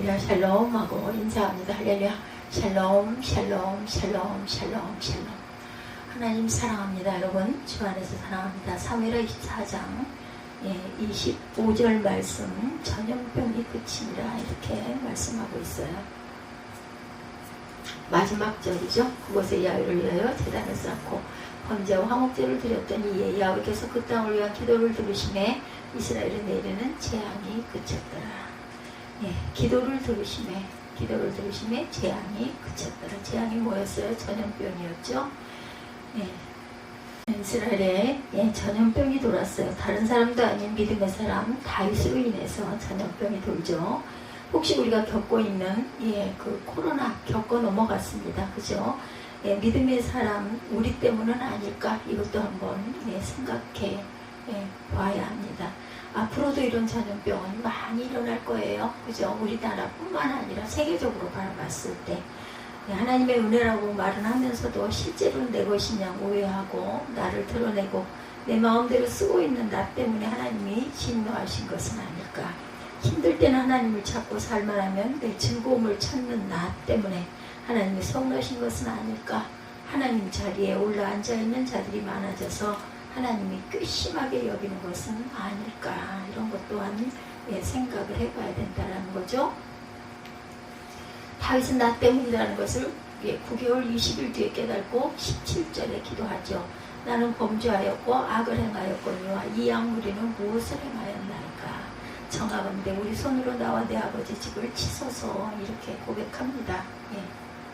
할렐루야 샬롬 하고 인사합니다. 할렐루야 샬롬 샬롬 샬롬 샬롬 샬롬. 하나님 사랑합니다. 여러분 주 안에서 사랑합니다. 사무엘하 24장 25절 말씀, 전염병이 그치니라 이렇게 말씀하고 있어요. 마지막 절이죠. 그곳에 야훼를 위하여 제단을 쌓고 번제와 화목제를 드렸더니 이에 야훼께서 그 땅을 위한 기도를 들으심에 이스라엘에 내리는 재앙이 그쳤더라. 기도를 들으심에 재앙이 그쳤더라. 재앙이 뭐였어요? 전염병이었죠. 이스라엘에 전염병이 돌았어요. 다른 사람도 아닌 믿음의 사람 다윗으로 인해서 전염병이 돌죠. 혹시 우리가 겪고 있는 그 코로나 겪어 넘어갔습니다. 그죠? 믿음의 사람 우리 때문은 아닐까? 이것도 한번 생각해 봐야 합니다. 앞으로도 이런 전염병은 많이 일어날 거예요. 그죠? 우리나라뿐만 아니라 세계적으로 바라봤을 때 하나님의 은혜라고 말은 하면서도 실제로 내 것이냐 오해하고 나를 드러내고 내 마음대로 쓰고 있는 나 때문에 하나님이 진노하신 것은 아닐까. 힘들 때는 하나님을 찾고 살만하면 내 즐거움을 찾는 나 때문에 하나님이 성노하신 것은 아닐까. 하나님 자리에 올라앉아 있는 자들이 많아져서 하나님이 꽤 심하게 여기는 것은 아닐까. 이런 것 또한 생각을 해봐야 된다는 거죠. 다윗은 나 때문이라는 것을 9개월 20일 뒤에 깨닫고 17절에 기도하죠. 나는 범죄하였고 악을 행하였거니와 이 약무리는 무엇을 행하였나이까. 정하건대 우리 손으로 나와 내 아버지 집을 치소서 이렇게 고백합니다.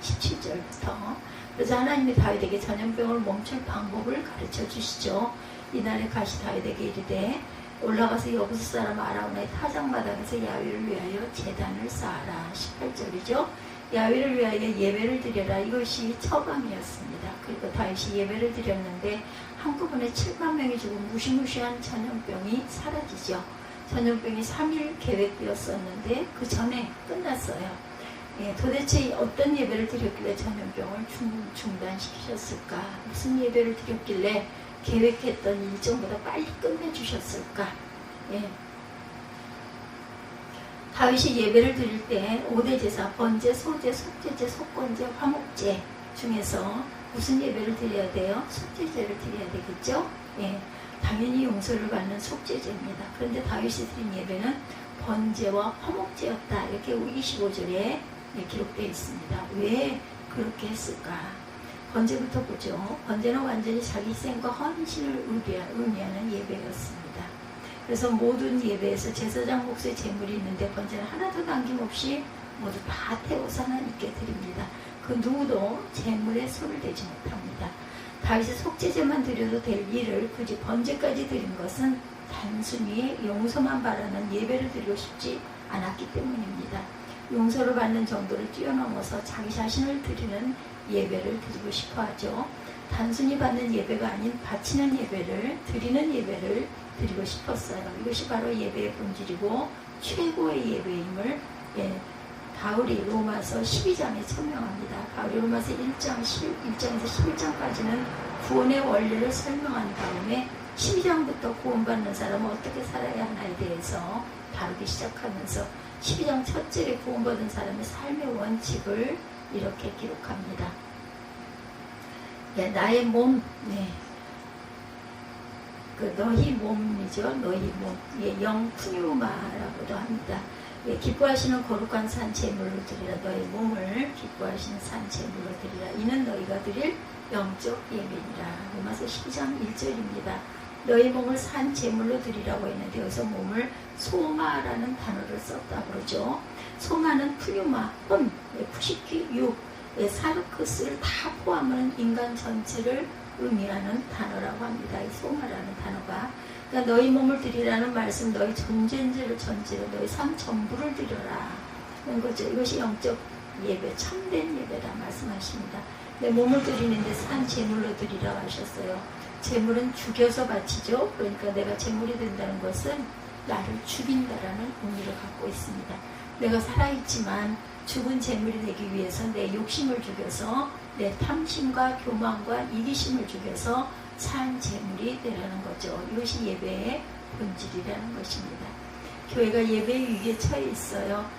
17절부터. 그래서 하나님이 다윗에게 전염병을 멈출 방법을 가르쳐 주시죠. 이날에 가시 다윗에게 이르되 올라가서 여부스 사람 아라운의 타작마당에서 야훼를 위하여 제단을 쌓아라. 18절이죠. 야훼를 위하여 예배를 드려라. 이것이 처방이었습니다. 그리고 다윗이 예배를 드렸는데 한꺼번에 7만 명이 죽은 무시무시한 전염병이 사라지죠. 전염병이 3일 계획되었었는데 그 전에 끝났어요. 도대체 어떤 예배를 드렸길래 전염병을 중단시키셨을까? 무슨 예배를 드렸길래 계획했던 일정보다 빨리 끝내주셨을까? 다윗이 예배를 드릴 때 5대 제사, 번제, 소제, 속제제, 속건제, 화목제 중에서 무슨 예배를 드려야 돼요? 속제제를 드려야 되겠죠? 당연히 용서를 받는 속죄제입니다. 그런데 다윗이 드린 예배는 번제와 화목제였다. 이렇게 25절에 기록되어 있습니다. 왜 그렇게 했을까? 번제부터 보죠. 번제는 완전히 자기 희생과 헌신을 의미하는 예배였습니다. 그래서 모든 예배에서 제사장 몫의 제물이 있는데 번제는 하나도 남김없이 모두 다 태워서 하나님께 드립니다. 그 누구도 제물에 손을 대지 못합니다. 다윗이 속죄제만 드려도 될 일을 굳이 번제까지 드린 것은 단순히 용서만 바라는 예배를 드리고 싶지 않았기 때문입니다. 용서를 받는 정도를 뛰어넘어서 자기 자신을 드리는 예배를 드리고 싶어 하죠. 단순히 받는 예배가 아닌 바치는 예배를, 드리는 예배를 드리고 싶었어요. 이것이 바로 예배의 본질이고 최고의 예배임을 바울이 로마서 12장에 설명합니다. 바울이 로마서 1장에서 11장까지는 구원의 원리를 설명한 다음에 12장부터 구원받는 사람은 어떻게 살아야 하나에 대해서 다루기 시작하면서 12장 첫 절에 구원받은 사람의 삶의 원칙을 이렇게 기록합니다. 나의 몸, 너희 몸이죠. 너희 몸, 영푸뉴마라고도 합니다. 기뻐하시는 거룩한 산 제물로 드리라. 너희 몸을 기뻐하시는 산 제물로 드리라. 이는 너희가 드릴 영적 예배니라. 로마서 12장 1절입니다. 너희 몸을 산 제물로 드리라고 했는데 여기서 몸을 소마라는 단어를 썼다 그러죠. 소마는 푸뉴마, 푸시키, 육, 사르크스를 다 포함하는 인간 전체를 의미하는 단어라고 합니다. 이 소마라는 단어가. 그러니까 너희 몸을 드리라는 말씀, 너희 전제를 너희 삶 전부를 드려라. 그런 거죠. 이것이 영적 예배, 참된 예배다 말씀하십니다. 내 몸을 드리는데 산 제물로 드리라고 하셨어요. 제물은 죽여서 바치죠. 그러니까 내가 제물이 된다는 것은 나를 죽인다라는 의미를 갖고 있습니다. 내가 살아있지만 죽은 제물이 되기 위해서 내 욕심을 죽여서 내 탐심과 교만과 이기심을 죽여서 산 제물이 되라는 거죠. 이것이 예배의 본질이라는 것입니다. 교회가 예배의 위기에 처해 있어요.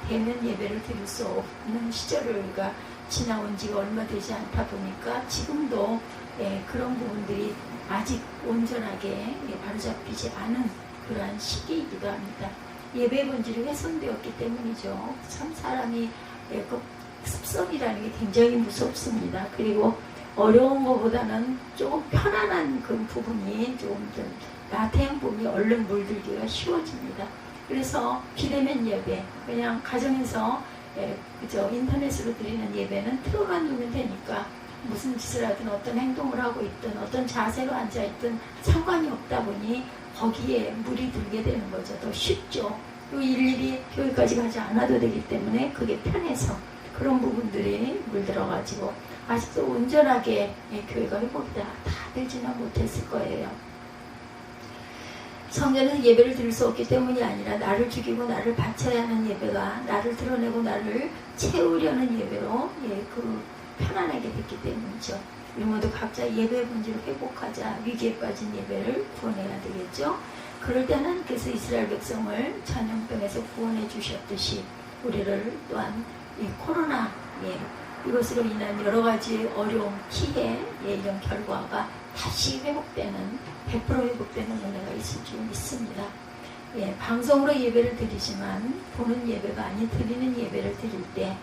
대면 예배를 드릴 수 없는 시절을 우리가 지나온 지가 얼마 되지 않다 보니까 지금도 그런 부분들이 아직 온전하게 바로잡히지 않은 그러한 시기이기도 합니다. 예배 본질이 훼손되었기 때문이죠. 참 사람이 그 습성이라는 게 굉장히 무섭습니다. 그리고 어려운 것보다는 조금 편안한 그 부분이 조금 좀 나태한 부분이 얼른 물들기가 쉬워집니다. 그래서 비대면 예배, 그냥 가정에서 그저 인터넷으로 드리는 예배는 틀어만 두면 되니까 무슨 짓을 하든 어떤 행동을 하고 있든 어떤 자세로 앉아있든 상관이 없다 보니 거기에 물이 들게 되는 거죠. 더 쉽죠. 또 일일이 교회까지 가지 않아도 되기 때문에 그게 편해서 그런 부분들이 물들어가지고 아직도 온전하게 교회가 회복이 다 되지는 못했을 거예요. 성전에서 예배를 드릴 수 없기 때문이 아니라 나를 죽이고 나를 바쳐야 하는 예배가 나를 드러내고 나를 채우려는 예배로 그 편안하게 됐기 때문이죠. 우리 모두 각자 예배 본질을 회복하자. 위기에 빠진 예배를 구원해야 되겠죠. 그럴 때 하나님께서 이스라엘 백성을 전염병에서 구원해 주셨듯이 우리를 또한 이 코로나 이것으로 인한 여러 가지 어려움, 피해 이런 결과가 다시 회복되는 100% 회복되는 은혜가 있을 줄 믿습니다. 방송으로 예배를 드리지만 보는 예배가 아닌 드리는 예배를 드릴 때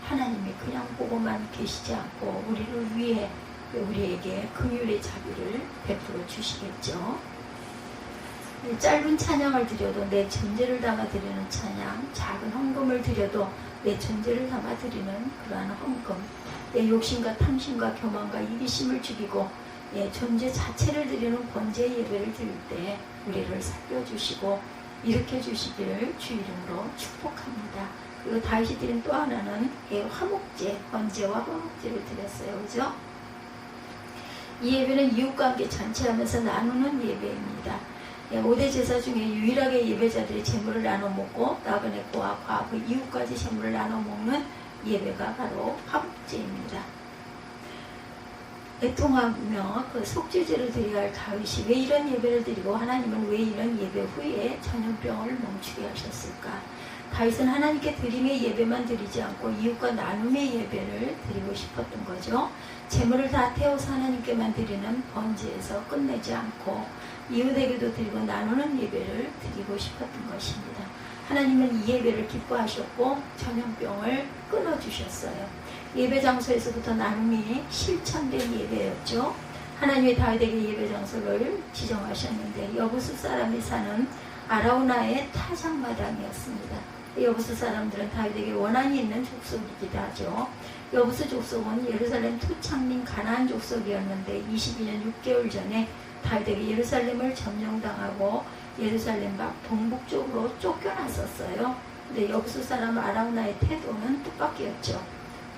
하나님이 그냥 보고만 계시지 않고 우리를 위해 우리에게 긍휼의 자비를 베풀어 주시겠죠. 짧은 찬양을 드려도 내 존재를 담아 드리는 찬양, 작은 헌금을 드려도 내 존재를 담아 드리는 그러한 헌금, 내 욕심과 탐심과 교만과 이기심을 죽이고 존재 자체를 드리는 번제 예배를 드릴 때 우리를 살려주시고 일으켜 주시기를 주 이름으로 축복합니다. 그리고 다윗이 드린 또 하나는 화목제, 번제와 화목제를 드렸어요. 그죠? 이 예배는 이웃관계 전체하면서 나누는 예배입니다. 5대 제사 중에 유일하게 예배자들이 제물을 나눠 먹고 나그네 고아, 과부, 이웃까지 제물을 나눠 먹는 예배가 바로 화목제입니다. 애통하며 그 속죄제를 드려야 할 다윗이 왜 이런 예배를 드리고 하나님은 왜 이런 예배 후에 전염병을 멈추게 하셨을까? 다윗은 하나님께 드림의 예배만 드리지 않고 이웃과 나눔의 예배를 드리고 싶었던 거죠. 제물을 다 태워서 하나님께만 드리는 번제에서 끝내지 않고 이웃에게도 드리고 나누는 예배를 드리고 싶었던 것입니다. 하나님은 이 예배를 기뻐하셨고 전염병을 끊어주셨어요. 예배 장소에서부터 나눔이 실천된 예배였죠. 하나님이 다윗에게 예배 장소를 지정하셨는데 여부수 사람이 사는 아라우나의 타작마당이었습니다. 여부수 사람들은 다윗에게 원한이 있는 족속이기도 하죠. 여부수 족속은 예루살렘 토착민 가나안 족속이었는데 22년 6개월 전에 다윗에게 예루살렘을 점령당하고 예루살렘 밖 동북쪽으로 쫓겨났었어요. 근데 여부수 사람 아라우나의 태도는 뜻밖이었죠.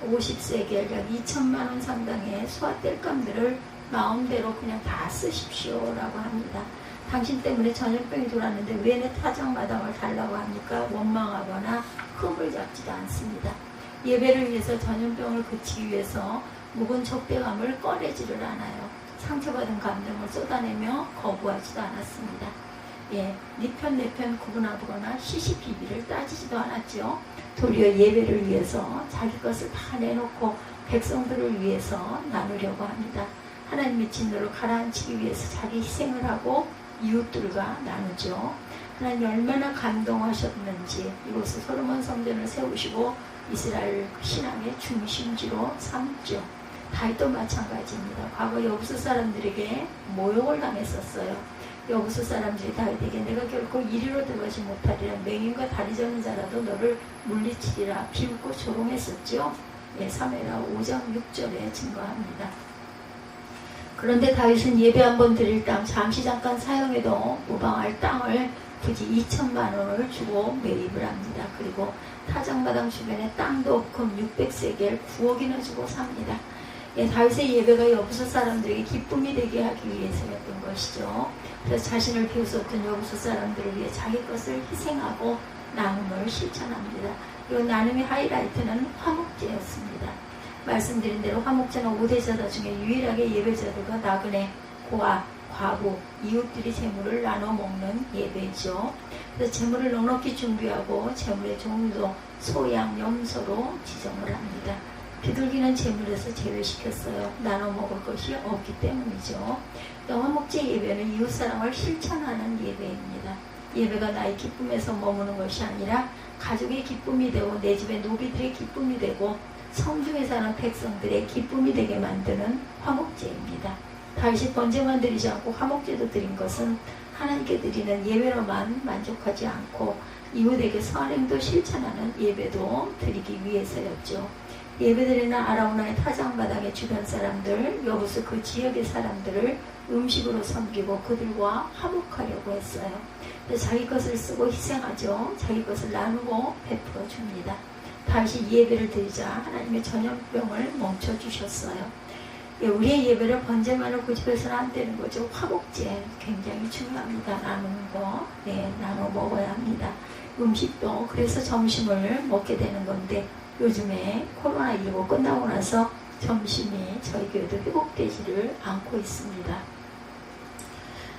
50세겔 약 2천만 원 상당의 소화 땔감들을 마음대로 그냥 다 쓰십시오 라고 합니다. 당신 때문에 전염병이 돌았는데 왜 내 타작마당을 달라고 합니까? 원망하거나 흠을 잡지도 않습니다. 예배를 위해서 전염병을 그치기 위해서 묵은 적대감을 꺼내지를 않아요. 상처받은 감정을 쏟아내며 거부하지도 않았습니다. 네 편 내 편 구분하거나 시시비비를 따지지도 않았죠. 도리어 예배를 위해서 자기 것을 다 내놓고 백성들을 위해서 나누려고 합니다. 하나님의 진노를 가라앉히기 위해서 자기 희생을 하고 이웃들과 나누죠. 하나님이 얼마나 감동하셨는지 이곳에 솔로몬 성전을 세우시고 이스라엘 신앙의 중심지로 삼죠. 다윗도 마찬가지입니다. 과거 여부수 사람들에게 모욕을 당했었어요. 여부수 사람들이 다윗에게 내가 결코 이리로 들어가지 못하리라 맹인과 다리 저는 자라도 너를 물리치리라 비웃고 조롱했었죠. 사무엘하 5장 6절에 증거합니다. 그런데 다윗은 예배 한번 드릴 땅 잠시 잠깐 사용해도 무방할 땅을 굳이 2천만 원을 주고 매입을 합니다. 그리고 타작마당 주변에 땅도 없금 600세겔 9억이나 주고 삽니다. 다윗의 예배가 여부수 사람들에게 기쁨이 되게 하기 위해서였던 것이죠. 그래서 자신을 비웃었던 여부수 사람들을 위해 자기 것을 희생하고 나눔을 실천합니다. 이 나눔의 하이라이트는 화목제였습니다. 말씀드린 대로 화목제는 5대 제사 중에 유일하게 예배자들과 나그네, 고아, 과부, 이웃들이 재물을 나눠 먹는 예배죠. 그래서 재물을 넉넉히 준비하고 재물의 종도 소양, 염소로 지정을 합니다. 비둘기는 재물에서 제외시켰어요. 나눠 먹을 것이 없기 때문이죠. 화목제 예배는 이웃사랑을 실천하는 예배입니다. 예배가 나의 기쁨에서 머무는 것이 아니라 가족의 기쁨이 되고 내 집의 노비들의 기쁨이 되고 성중에 사는 백성들의 기쁨이 되게 만드는 화목제입니다. 다윗이 번제만 드리지 않고 화목제도 드린 것은 하나님께 드리는 예배로만 만족하지 않고 이웃에게 선행도 실천하는 예배도 드리기 위해서였죠. 예배드리는 아라우나의 타작마당의 주변 사람들, 여부수 그 지역의 사람들을 음식으로 섬기고 그들과 화목하려고 했어요. 자기 것을 쓰고 희생하죠. 자기 것을 나누고 베풀어 줍니다. 다윗이 예배를 드리자 하나님의 전염병을 멈춰주셨어요. 우리의 예배를 번제만을 고집해서는 안 되는 거죠. 화목제 굉장히 중요합니다. 나누는 거, 나눠 먹어야 합니다. 음식도 그래서 점심을 먹게 되는 건데 요즘에 코로나19 끝나고 나서 점심이 저희 교회도 회복되지를 않고 있습니다.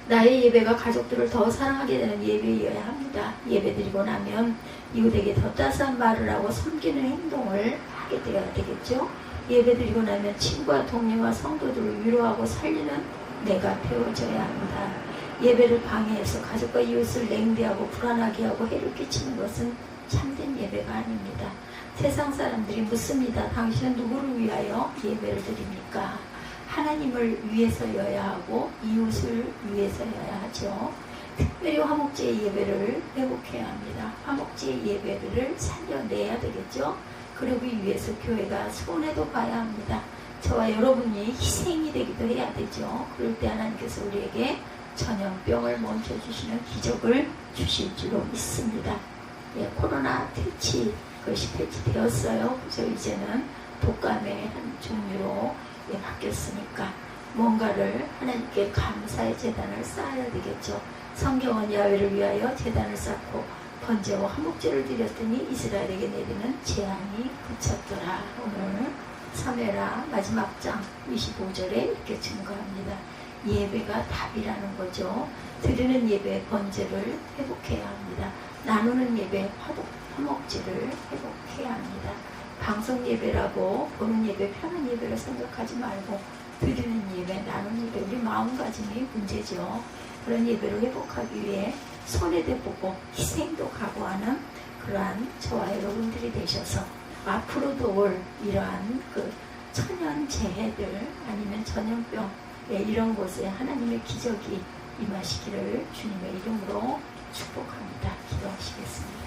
나의 예배가 가족들을 더 사랑하게 되는 예배여야 합니다. 예배드리고 나면 이웃에게 더 따스한 말을 하고 섬기는 행동을 하게 되어야 되겠죠. 예배드리고 나면 친구와 동료와 성도들을 위로하고 살리는 내가 되어져야 합니다. 예배를 방해해서 가족과 이웃을 냉대하고 불안하게 하고 해를 끼치는 것은 참된 예배가 아닙니다. 세상 사람들이 묻습니다. 당신은 누구를 위하여 예배를 드립니까? 하나님을 위해서여야 하고 이웃을 위해서여야 하죠. 특별히 화목제의 예배를 회복해야 합니다. 화목제의 예배를 살려내야 되겠죠. 그러기 위해서 교회가 손해도 봐야 합니다. 저와 여러분이 희생이 되기도 해야 되죠. 그럴 때 하나님께서 우리에게 전염병을 멈춰주시는 기적을 주실 줄로 믿습니다. 코로나 퇴치, 그것이 퇴치되었어요. 그래서 이제는 독감의 한 종류로 바뀌었으니까 뭔가를 하나님께 감사의 제단을 쌓아야 되겠죠. 성경은 야훼를 위하여 제단을 쌓고 번제와 화목제를 드렸더니 이스라엘에게 내리는 재앙이 그쳤더라. 오늘 사무엘하 마지막 장 25절에 이렇게 증거합니다. 예배가 답이라는 거죠. 드리는 예배 번제를 회복해야 합니다. 나누는 예배 화목제를 회복해야 합니다. 방송 예배라고 보는 예배, 편한 예배를 생각하지 말고 드리는 예배, 나누는 예배, 우리 마음가짐이 문제죠. 그런 예배를 회복하기 위해 손해도 보고 희생도 각오하는 그러한 저와 여러분들이 되셔서 앞으로도 올 이러한 그 천연재해들 아니면 전염병 이런 곳에 하나님의 기적이 임하시기를 주님의 이름으로 축복합니다. 기도하시겠습니다.